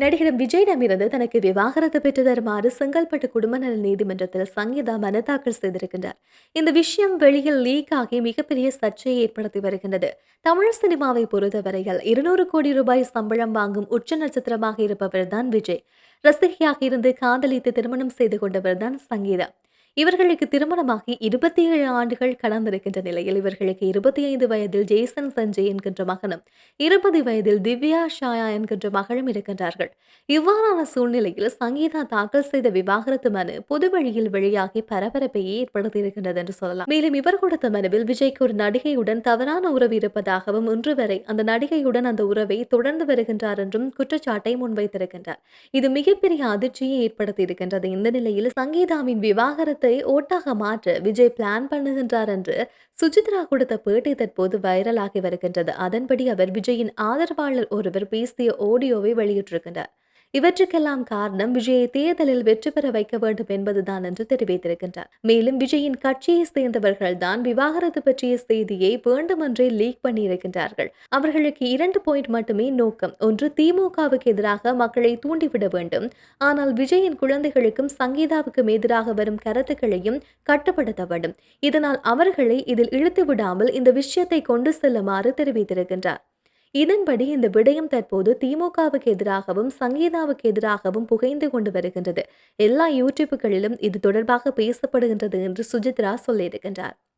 நடிகர் விஜயிடமிருந்து தனக்கு விவாகரத்து பெற்று தருமாறு செங்கல்பட்டு குடும்ப நல நீதிமன்றத்தில் சங்கீதா மனு தாக்கல் செய்திருக்கின்றார். இந்த விஷயம் வெளியில் லீக் ஆகி மிகப்பெரிய சர்ச்சையை ஏற்படுத்தி வருகின்றது. தமிழ் சினிமாவை பொறுத்தவரையில் 200 கோடி ரூபாய் சம்பளம் வாங்கும் உச்ச நட்சத்திரமாக இருப்பவர்தான் விஜய். ரசிகையாக இருந்து காதலித்து திருமணம் செய்து கொண்டவர்தான் சங்கீதா. இவர்களுக்கு திருமணமாகி 27 ஆண்டுகள் கடந்திருக்கின்ற நிலையில் இவர்களுக்கு 25 வயதில் ஜேசன் சஞ்சய் என்கின்ற மகனும் 20 வயதில் திவ்யா ஷாயா என்கின்ற மகளும் இருக்கின்றார்கள். இவ்வாறான சூழ்நிலையில் சங்கீதா தாக்கல் செய்த விவாகரத்து மனு பொதுவெளியில் வெளியாகி பரபரப்பையே ஏற்படுத்தியிருக்கின்றது என்று சொல்லலாம். மேலும் இவர் கொடுத்த மனுவில் விஜய்க்கு ஒரு நடிகையுடன் தவறான உறவு இருப்பதாகவும் இன்று வரை அந்த நடிகையுடன் அந்த உறவை தொடர்ந்து வருகின்றார் என்றும் குற்றச்சாட்டை முன்வைத்திருக்கின்றார். இது மிகப்பெரிய அதிர்ச்சியை ஏற்படுத்தி இருக்கின்றது. இந்த நிலையில் சங்கீதாவின் விவாகரத்தை ஓட்டாக மாற்ற விஜய் பிளான் பண்ணுகின்றார் என்று சுஜித்ரா கொடுத்த பேட்டி தற்போது வைரலாகி வருகின்றது. அதன்படி அவர் விஜயின் ஆதரவாளர் ஒருவர் பேசிய ஆடியோவை வெளியிட்டிருக்கின்றார். இவற்றுக்கெல்லாம் காரணம் விஜயை தேர்தலில் வெற்றி பெற வைக்க வேண்டும் என்பதுதான் என்று தெரிவித்திருக்கின்றார். மேலும் விஜயின் கட்சியை சேர்ந்தவர்கள் தான் விவாகரத்து பற்றிய செய்தியை வேண்டுமென்றே லீக் பண்ணியிருக்கின்றார்கள். அவர்களுக்கு 2 பாயிண்ட் மட்டுமே நோக்கம். ஒன்று, திமுகவுக்கு எதிராக மக்களை தூண்டிவிட வேண்டும். ஆனால் விஜயின் குழந்தைகளுக்கும் சங்கீதாவுக்கும் எதிராக வரும் கருத்துக்களையும் கட்டுப்படுத்த வேண்டும். இதனால் அவர்களை இதில் இழுத்து விடாமல் இந்த விஷயத்தை கொண்டு செல்லுமாறு தெரிவித்திருக்கின்றார். இதன்படி இந்த விடயம் தற்போது திமுகவுக்கு எதிராகவும் சங்கீதாவுக்கு எதிராகவும் புகைந்து கொண்டு வருகின்றது. எல்லா யூடியூப்புகளிலும் இது தொடர்பாக பேசப்படுகின்றது என்று சுஜித்ரா சொல்லியிருக்கின்றார்.